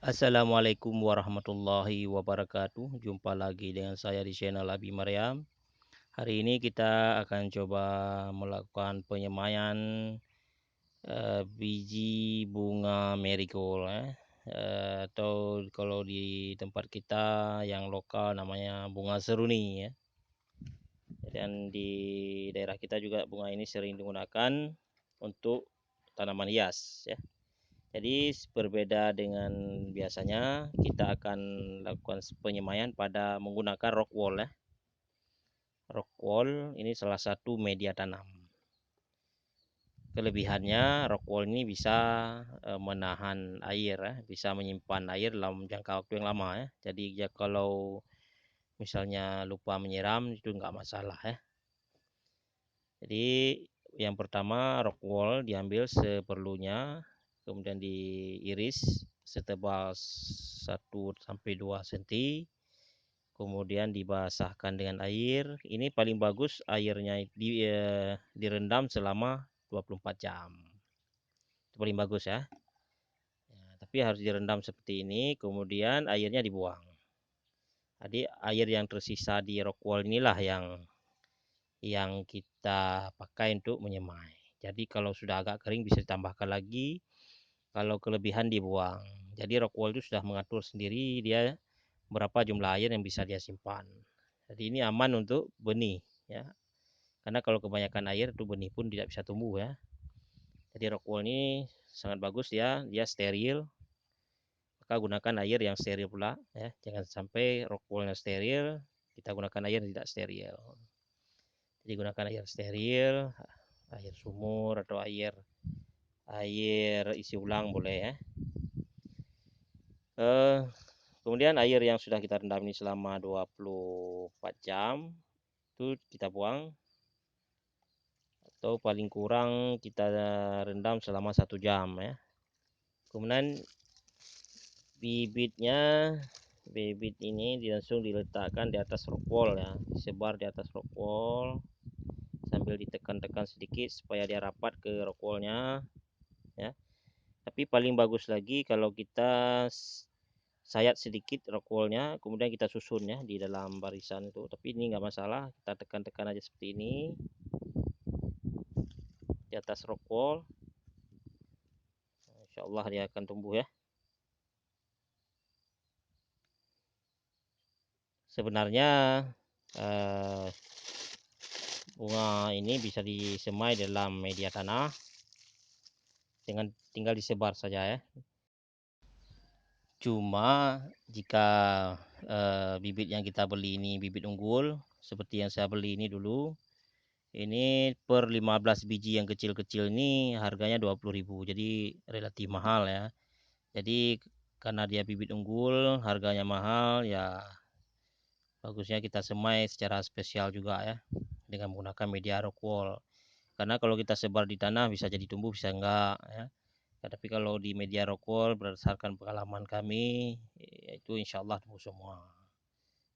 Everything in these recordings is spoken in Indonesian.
Assalamualaikum warahmatullahi wabarakatuh. Jumpa lagi dengan saya di channel Abi Maryam. Hari ini kita akan coba melakukan penyemaian biji bunga marigold ya. Atau kalau di tempat kita yang lokal namanya bunga seruni ya. Dan di daerah kita juga bunga ini sering digunakan untuk tanaman hias ya. Jadi berbeda dengan biasanya, kita akan lakukan penyemaian pada menggunakan rock wool ya. Rock wool ini salah satu media tanam. Kelebihannya rock wool ini bisa menahan air ya, bisa menyimpan air dalam jangka waktu yang lama ya. Jadi ya kalau misalnya lupa menyiram itu nggak masalah ya. Jadi yang pertama rock wool diambil seperlunya, kemudian diiris setebal 1 sampai 2 cm, kemudian dibasahkan dengan air. Ini paling bagus airnya direndam selama 24 jam. Itu paling bagus ya. Tapi harus direndam seperti ini, kemudian airnya dibuang. Jadi air yang tersisa di rock wool inilah yang kita pakai untuk menyemai. Jadi kalau sudah agak kering bisa ditambahkan lagi, kalau kelebihan dibuang. Jadi rock wool itu sudah mengatur sendiri dia berapa jumlah air yang bisa dia simpan. Jadi ini aman untuk benih ya. Karena kalau kebanyakan air itu benih pun tidak bisa tumbuh ya. Jadi rock wool ini sangat bagus dia steril. Maka gunakan air yang steril pula ya. Jangan sampai rock woolnya steril, kita gunakan air yang tidak steril. Jadi gunakan air steril, air sumur atau air air isi ulang boleh ya. Kemudian air yang sudah kita rendam ini selama 24 jam itu kita buang, atau paling kurang kita rendam selama 1 jam ya. Kemudian bibit ini langsung diletakkan di atas rock wool ya, disebar di atas rock wool sambil ditekan-tekan sedikit supaya dia rapat ke rock woolnya ya. Tapi paling bagus lagi kalau kita sayat sedikit rock woolnya, kemudian kita susun ya di dalam barisan itu. Tapi ini nggak masalah, kita tekan-tekan aja seperti ini di atas rock wool. Insya Allah dia akan tumbuh ya. Sebenarnya bunga ini bisa disemai dalam media tanah dengan tinggal disebar saja ya. Cuma jika bibit yang kita beli ini bibit unggul seperti yang saya beli ini dulu, ini per 15 biji yang kecil-kecil ini harganya 20.000, jadi relatif mahal ya. Jadi karena dia bibit unggul harganya mahal ya, bagusnya kita semai secara spesial juga ya dengan menggunakan media rock wool. Karena kalau kita sebar di tanah bisa jadi tumbuh bisa enggak ya. Tapi kalau di media rock wool berdasarkan pengalaman kami itu insya Allah tumbuh semua.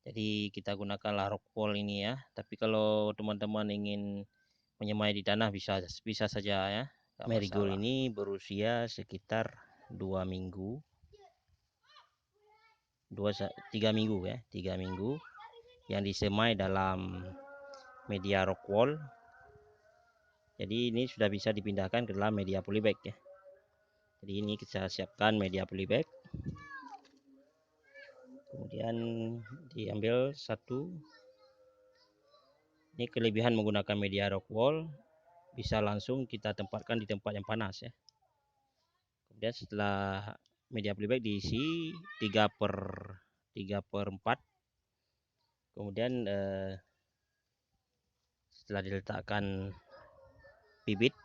Jadi kita gunakanlah rock wool ini ya. Tapi kalau teman-teman ingin menyemai di tanah bisa bisa saja ya. Marigold ini berusia sekitar 2 minggu, 3 minggu ya, 3 minggu yang disemai dalam media rock wool. Jadi ini sudah bisa dipindahkan ke dalam media polybag ya. Jadi ini kita siapkan media polybag, kemudian diambil satu. Ini kelebihan menggunakan media rock wool, bisa langsung kita tempatkan di tempat yang panas ya. Kemudian setelah media polybag diisi 3/4, kemudian setelah diletakkan bibit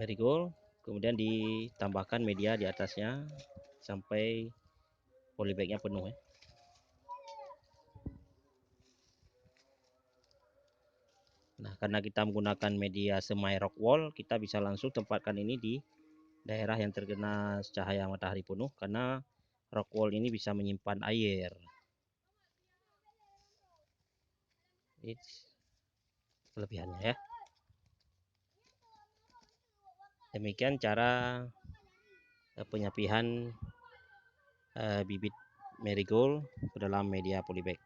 marigold, kemudian ditambahkan media di atasnya sampai polybagnya penuh ya. Nah, karena kita menggunakan media semai rock wool, kita bisa langsung tempatkan ini di daerah yang terkena cahaya matahari penuh, karena rock wool ini bisa menyimpan air. Ini kelebihannya ya. Demikian cara penyapihan bibit marigold ke dalam media polybag.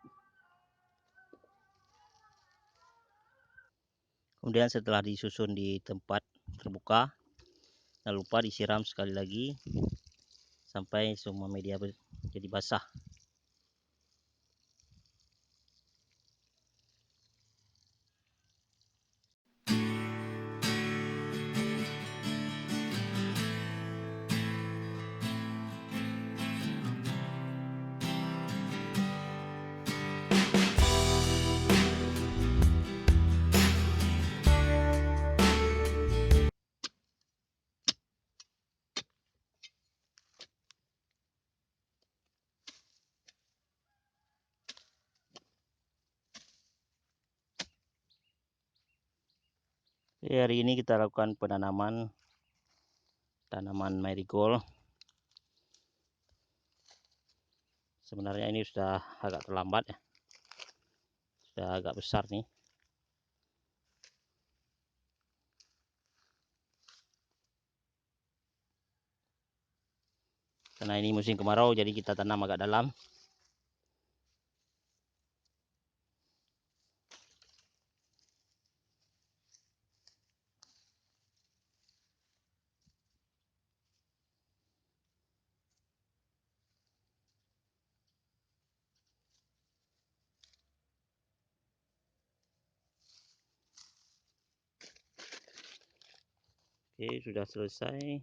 Kemudian setelah disusun di tempat terbuka, jangan lupa disiram sekali lagi sampai semua media jadi basah. Jadi hari ini kita lakukan penanaman tanaman marigold. Sebenarnya ini sudah agak terlambat ya, sudah agak besar nih. Karena ini musim kemarau, jadi kita tanam agak dalam. Oke, sudah selesai.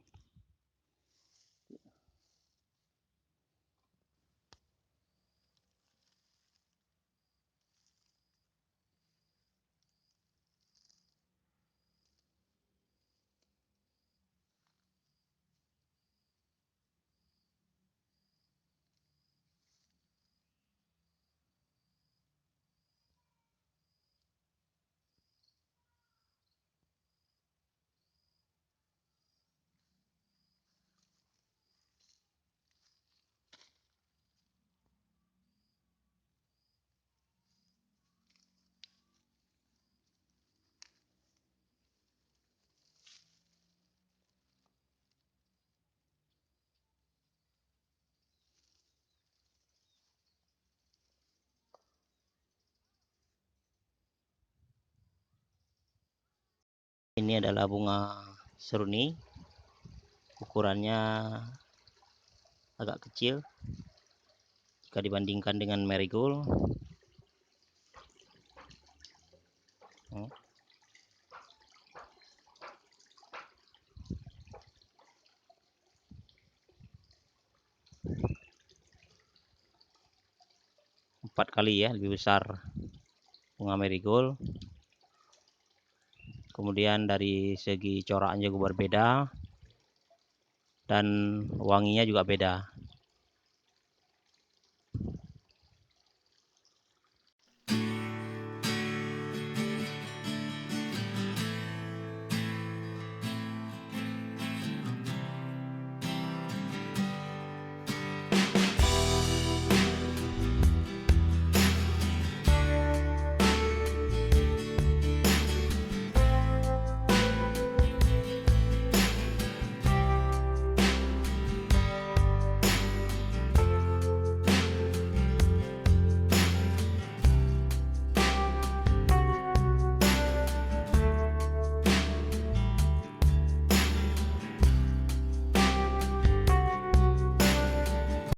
Ini adalah bunga seruni, ukurannya agak kecil jika dibandingkan dengan marigold. Empat kali ya lebih besar bunga marigold. Kemudian dari segi coraknya juga berbeda dan wanginya juga beda.